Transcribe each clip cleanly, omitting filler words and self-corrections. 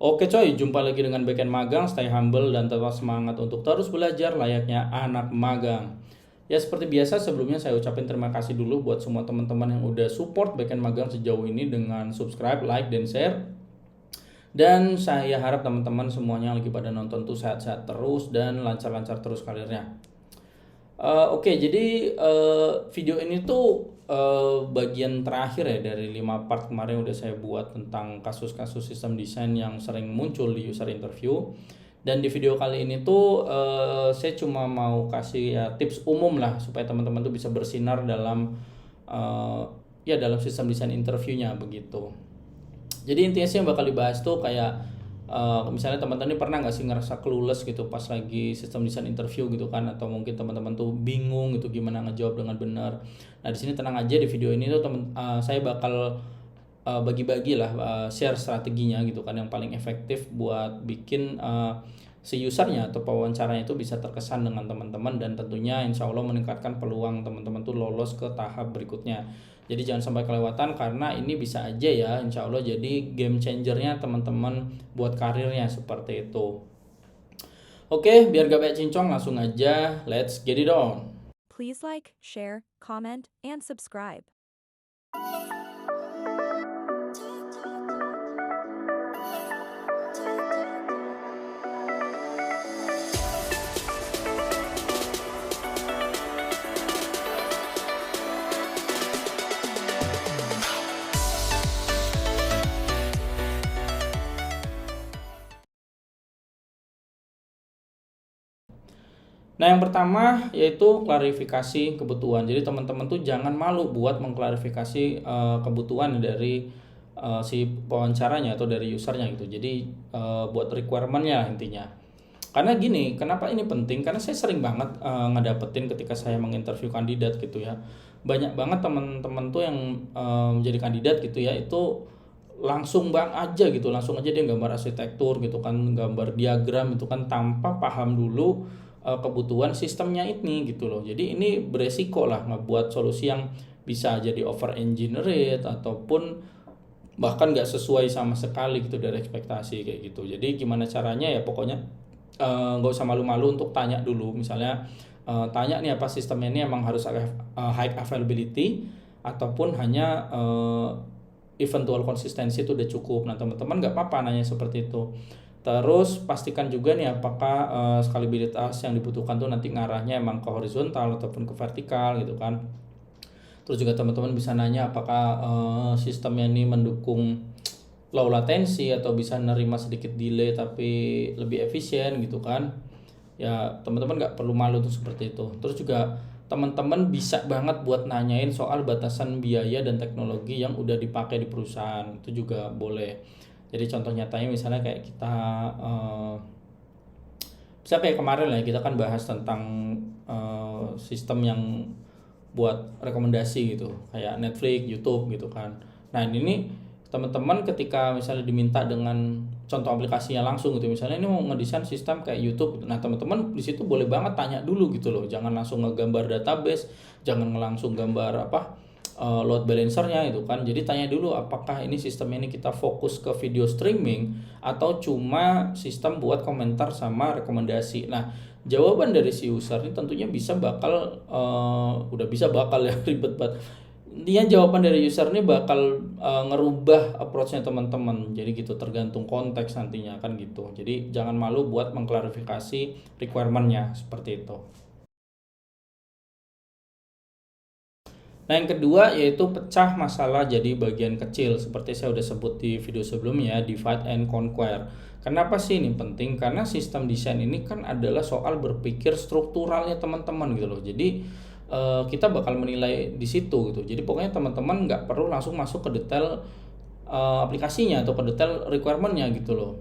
Oke coy, jumpa lagi dengan Backend Magang, stay humble dan tetap semangat untuk terus belajar layaknya anak magang. Ya seperti biasa sebelumnya saya ucapin terima kasih dulu buat semua teman-teman yang udah support Backend Magang sejauh ini dengan subscribe, like, dan share. Dan saya harap teman-teman semuanya yang lagi pada nonton tuh sehat-sehat terus dan lancar-lancar terus karirnya. Oke, jadi video ini tuh bagian terakhir ya dari 5 part kemarin udah saya buat tentang kasus-kasus sistem desain yang sering muncul di user interview. Dan di video kali ini tuh saya cuma mau kasih ya tips umum lah supaya teman-teman tuh bisa bersinar dalam dalam sistem desain interviewnya begitu. Jadi intinya sih yang bakal dibahas tuh kayak misalnya teman-teman ini pernah nggak sih ngerasa clueless gitu pas lagi sistem desain interview gitu kan, atau mungkin teman-teman tuh bingung gitu gimana ngejawab dengan benar. Nah di sini tenang aja, di video ini tuh saya bakal bagi-bagi lah share strateginya gitu kan yang paling efektif buat bikin si usernya atau pewawancaranya itu bisa terkesan dengan teman-teman, dan tentunya insya Allah meningkatkan peluang teman-teman tuh lolos ke tahap berikutnya. Jadi jangan sampai kelewatan karena ini bisa aja ya insya Allah jadi game changernya teman-teman buat karirnya seperti itu. Oke, biar gak banyak cincong langsung aja let's get it on. Please like, share, comment, and subscribe. Nah, yang pertama yaitu klarifikasi kebutuhan. Jadi teman-teman tuh jangan malu buat mengklarifikasi kebutuhan dari si pewawancaranya atau dari usernya gitu. Jadi buat requirement-nya intinya. Karena gini, kenapa ini penting? Karena saya sering banget ngedapetin ketika saya menginterview kandidat gitu ya. Banyak banget teman-teman tuh yang menjadi kandidat gitu ya, itu langsung bang aja gitu, langsung aja dia gambar arsitektur gitu kan, gambar diagram itu kan tanpa paham dulu kebutuhan sistemnya ini gitu loh. Jadi ini beresiko lah ngebuat solusi yang bisa jadi over engineered ataupun bahkan nggak sesuai sama sekali gitu dari ekspektasi kayak gitu. Jadi gimana caranya ya pokoknya nggak usah malu-malu untuk tanya dulu, misalnya tanya nih apa sistemnya ini emang harus high availability ataupun hanya eventual konsistensi itu udah cukup. Nah teman-teman nggak apa-apa nanya seperti itu. Terus pastikan juga nih apakah skalibilitas yang dibutuhkan tuh nanti ngarahnya emang ke horizontal ataupun ke vertikal gitu kan. Terus juga teman-teman bisa nanya apakah sistemnya ini mendukung low latency atau bisa nerima sedikit delay tapi lebih efisien gitu kan. Ya teman-teman nggak perlu malu tuh seperti itu. Terus juga teman-teman bisa banget buat nanyain soal batasan biaya dan teknologi yang udah dipakai di perusahaan, itu juga boleh. Jadi contoh nyatanya misalnya kayak kita bisa kayak kemarin lah kita kan bahas tentang sistem yang buat rekomendasi gitu kayak Netflix, YouTube gitu kan. Nah ini nih teman-teman ketika misalnya diminta dengan contoh aplikasinya langsung gitu, misalnya ini mau ngedesain sistem kayak YouTube gitu. Nah teman-teman di situ boleh banget tanya dulu gitu loh, jangan langsung ngegambar database, jangan langsung gambar load balancernya itu kan. Jadi tanya dulu apakah ini sistem ini kita fokus ke video streaming atau cuma sistem buat komentar sama rekomendasi. Nah jawaban dari si user ini tentunya bisa bakal udah bisa bakal ya ribet banget. Dia jawaban dari user ini bakal ngerubah approach-nya teman-teman. Jadi gitu tergantung konteks nantinya kan gitu. Jadi jangan malu buat mengklarifikasi requirement-nya seperti itu. Nah yang kedua yaitu pecah masalah jadi bagian kecil. Seperti saya udah sebut di video sebelumnya, divide and conquer. Kenapa sih ini penting? Karena sistem desain ini kan adalah soal berpikir strukturalnya teman-teman gitu loh. Jadi kita bakal menilai di situ gitu. Jadi pokoknya teman-teman nggak perlu langsung masuk ke detail aplikasinya atau ke detail requirement-nya gitu loh.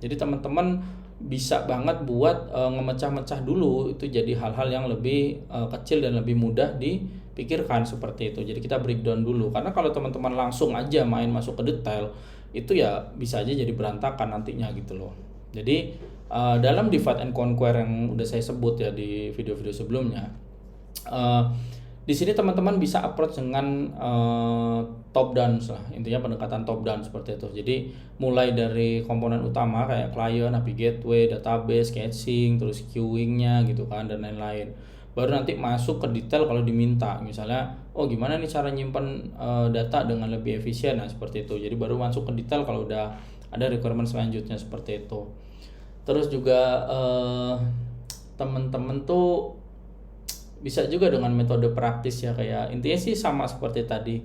Jadi teman-teman bisa banget buat ngemecah-mecah dulu itu jadi hal-hal yang lebih kecil dan lebih mudah dipikirkan seperti itu. Jadi kita breakdown dulu, karena kalau teman-teman langsung aja main masuk ke detail itu ya bisa aja jadi berantakan nantinya gitu loh. Jadi dalam divide and conquer yang udah saya sebut ya di video-video sebelumnya, Di sini teman-teman bisa approach dengan top down lah, intinya pendekatan top down seperti itu. Jadi mulai dari komponen utama kayak client, API gateway, database, caching, terus queuing-nya gitu kan, dan lain-lain. Baru nanti masuk ke detail kalau diminta, misalnya oh gimana nih cara nyimpan data dengan lebih efisien, nah seperti itu. Jadi baru masuk ke detail kalau udah ada requirement selanjutnya seperti itu. Terus juga teman-teman tuh bisa juga dengan metode praktis ya, kayak intinya sih sama seperti tadi.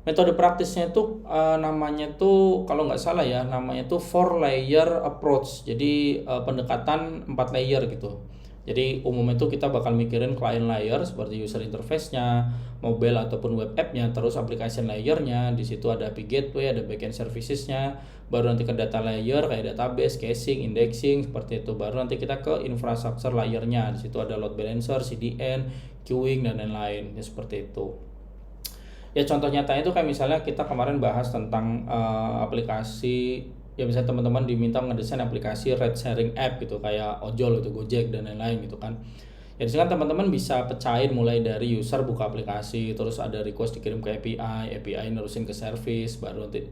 Metode praktisnya itu namanya tuh kalau nggak salah ya, namanya tuh 4 layer approach. Jadi pendekatan 4 layer gitu. Jadi umumnya tuh kita bakal mikirin client layer seperti user interface-nya, mobile ataupun web app-nya, terus application layer-nya, di situ ada API gateway, ada backend services-nya, baru nanti ke data layer kayak database, caching, indexing seperti itu. Baru nanti kita ke infrastructure layer-nya. Di situ ada load balancer, CDN, queuing dan lain-lain. Ya seperti itu. Ya contoh nyatanya itu kayak misalnya kita kemarin bahas tentang aplikasi, ya misalnya teman-teman diminta ngedesain aplikasi ride sharing app gitu kayak ojol itu Gojek dan lain-lain gitu kan. Ya di sini kan teman-teman bisa pecahin mulai dari user buka aplikasi, terus ada request dikirim ke API nerusin ke service, baru nanti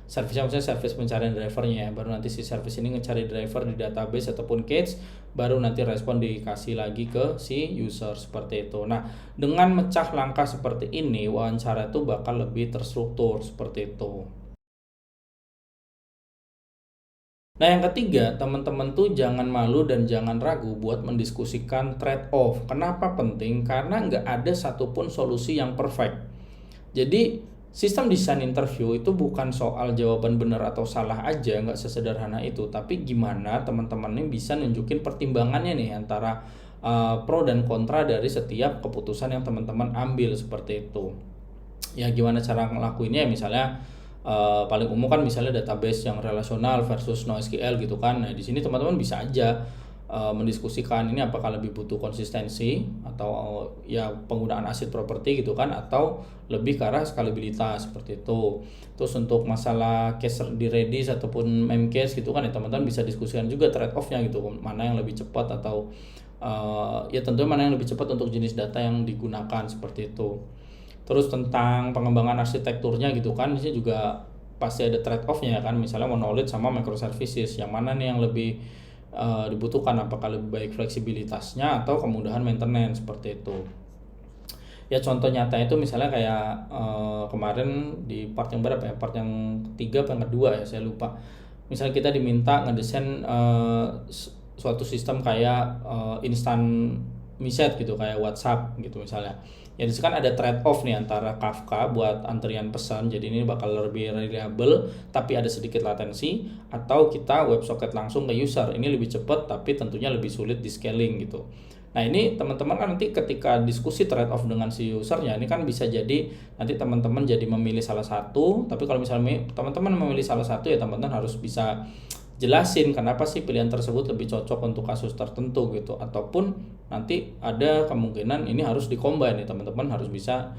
service-nya maksudnya service pencarian drivernya ya, baru nanti si service ini ngecari driver di database ataupun cache, baru nanti respon dikasih lagi ke si user seperti itu. Nah, dengan mecah langkah seperti ini, wawancara itu bakal lebih terstruktur seperti itu. Nah, yang ketiga, teman-teman tuh jangan malu dan jangan ragu buat mendiskusikan trade-off. Kenapa penting? Karena nggak ada satupun solusi yang perfect. Jadi, sistem desain interview itu bukan soal jawaban benar atau salah aja, nggak sesederhana itu. Tapi gimana teman-teman ini bisa nunjukin pertimbangannya nih antara pro dan kontra dari setiap keputusan yang teman-teman ambil seperti itu. Ya gimana cara ngelakuinnya, misalnya paling umum kan misalnya database yang relasional versus NoSQL gitu kan. Nah, di sini teman-teman bisa aja mendiskusikan ini apakah lebih butuh konsistensi atau ya penggunaan ACID property gitu kan, atau lebih ke arah scalabilitas seperti itu. Terus untuk masalah case di Redis ataupun Memcached gitu kan ya, teman-teman bisa diskusikan juga trade off-nya gitu, mana yang lebih cepat atau ya tentunya mana yang lebih cepat untuk jenis data yang digunakan seperti itu. Terus tentang pengembangan arsitekturnya gitu kan, ini juga pasti ada trade off-nya kan, misalnya monolith sama microservices, yang mana nih yang lebih dibutuhkan, apakah lebih baik fleksibilitasnya atau kemudahan maintenance seperti itu. Ya contoh nyata itu misalnya kayak kemarin di part yang berapa ya, part yang ketiga atau yang kedua ya, saya lupa. Misalnya kita diminta ngedesain suatu sistem kayak instant message gitu kayak WhatsApp gitu misalnya. Ya disitu kan ada trade off nih antara Kafka buat antrian pesan, jadi ini bakal lebih reliable tapi ada sedikit latensi, atau kita WebSocket langsung ke user, ini lebih cepat tapi tentunya lebih sulit di scaling gitu. Nah ini teman-teman kan nanti ketika diskusi trade off dengan si usernya, ini kan bisa jadi nanti teman-teman jadi memilih salah satu, tapi kalau misalnya teman-teman memilih salah satu ya teman-teman harus bisa jelasin kenapa sih pilihan tersebut lebih cocok untuk kasus tertentu gitu, ataupun nanti ada kemungkinan ini harus dikombin ya, teman-teman harus bisa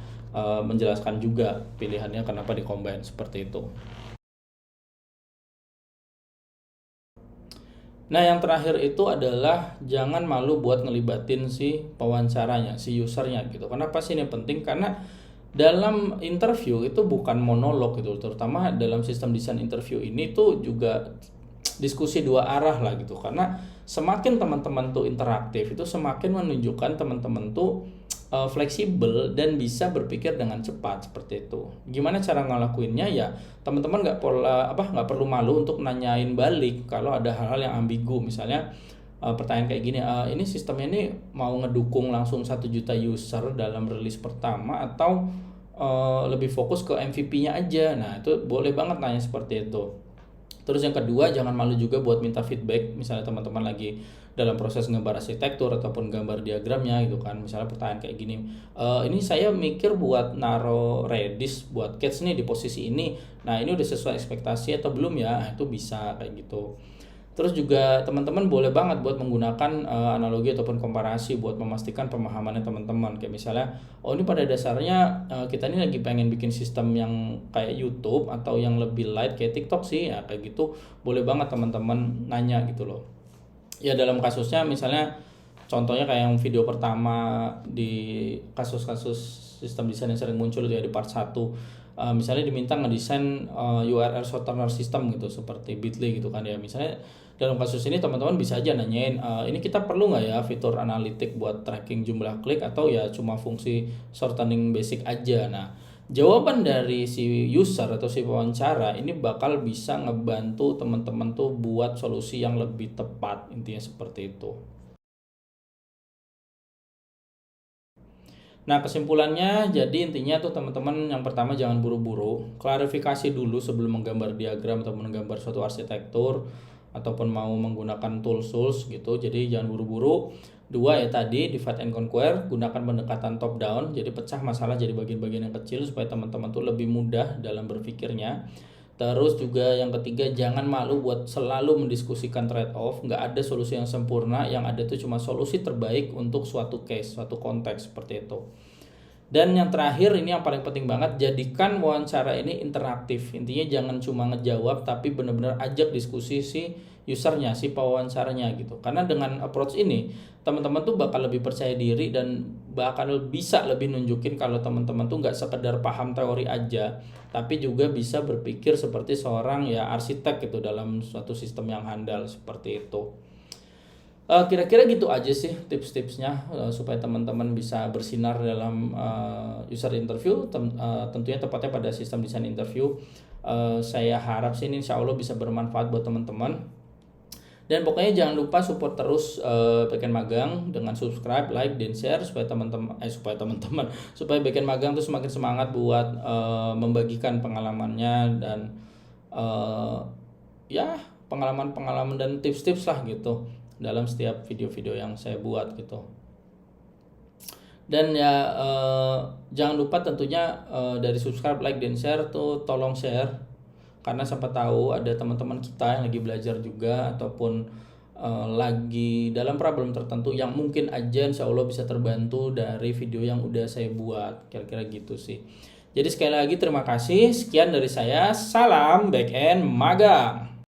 menjelaskan juga pilihannya kenapa dikombin seperti itu. Nah yang terakhir itu adalah jangan malu buat ngelibatin si pewawancaranya, si usernya gitu. Kenapa sih ini penting? Karena dalam interview itu bukan monolog gitu, terutama dalam sistem desain interview ini tuh juga diskusi dua arah lah gitu, karena semakin teman-teman tuh interaktif itu semakin menunjukkan teman-teman tuh fleksibel dan bisa berpikir dengan cepat seperti itu. Gimana cara ngelakuinnya ya, teman-teman nggak perlu malu untuk nanyain balik kalau ada hal-hal yang ambigu, misalnya pertanyaan kayak gini, ini sistemnya ini mau ngedukung langsung 1 juta user dalam rilis pertama atau lebih fokus ke MVP-nya aja. Nah itu boleh banget nanya seperti itu. Terus yang kedua, jangan malu juga buat minta feedback, misalnya teman-teman lagi dalam proses gambar arsitektur ataupun gambar diagramnya gitu kan. Misalnya pertanyaan kayak gini, ini saya mikir buat naro Redis buat Cats nih di posisi ini, nah ini udah sesuai ekspektasi atau belum ya? Nah, itu bisa kayak gitu. Terus juga teman-teman boleh banget buat menggunakan analogi ataupun komparasi buat memastikan pemahamannya teman-teman. Kayak misalnya, oh ini pada dasarnya kita ini lagi pengen bikin sistem yang kayak YouTube atau yang lebih light kayak TikTok sih, ya kayak gitu. Boleh banget teman-teman nanya gitu loh. Ya dalam kasusnya misalnya Contohnya kayak yang video pertama di kasus-kasus sistem desain yang sering muncul itu ya di part 1. Misalnya diminta ngedesain URL shortener system gitu seperti Bitly gitu kan ya. Misalnya dalam kasus ini teman-teman bisa aja nanyain, ini kita perlu nggak ya fitur analitik buat tracking jumlah klik atau ya cuma fungsi shortening basic aja. Nah, jawaban dari si user atau si wawancara ini bakal bisa ngebantu teman-teman tuh buat solusi yang lebih tepat, intinya seperti itu. Nah, kesimpulannya jadi intinya tuh teman-teman yang pertama jangan buru-buru, klarifikasi dulu sebelum menggambar diagram atau menggambar suatu arsitektur ataupun mau menggunakan tools gitu. Jadi jangan buru-buru. Dua ya tadi, divide and conquer, gunakan pendekatan top down, jadi pecah masalah jadi bagian-bagian yang kecil supaya teman-teman tuh lebih mudah dalam berpikirnya. Terus juga yang ketiga, jangan malu buat selalu mendiskusikan trade off. Nggak ada solusi yang sempurna, yang ada itu cuma solusi terbaik untuk suatu case, suatu konteks seperti itu. Dan yang terakhir ini yang paling penting banget, jadikan wawancara ini interaktif. Intinya jangan cuma ngejawab tapi benar-benar ajak diskusi si usernya, si pewawancaranya gitu. Karena dengan approach ini teman-teman tuh bakal lebih percaya diri dan bakal bisa lebih nunjukin kalau teman-teman tuh nggak sekedar paham teori aja, tapi juga bisa berpikir seperti seorang ya arsitek gitu dalam suatu sistem yang handal seperti itu. Kira-kira gitu aja sih tips-tipsnya supaya teman-teman bisa bersinar dalam user interview, tentunya tepatnya pada sistem desain interview. Saya harap sih ini insya Allah bisa bermanfaat buat teman-teman. Dan pokoknya jangan lupa support terus Backend Magang dengan subscribe, like, dan share supaya teman-teman supaya Backend Magang tuh semakin semangat buat membagikan pengalamannya dan ya pengalaman-pengalaman dan tips-tips lah gitu dalam setiap video-video yang saya buat gitu. Dan ya jangan lupa tentunya dari subscribe, like, dan share tuh tolong share, karena siapa tahu ada teman-teman kita yang lagi belajar juga ataupun lagi dalam problem tertentu yang mungkin aja insya Allah bisa terbantu dari video yang udah saya buat, kira-kira gitu sih. Jadi sekali lagi terima kasih, sekian dari saya, salam Backend Magang.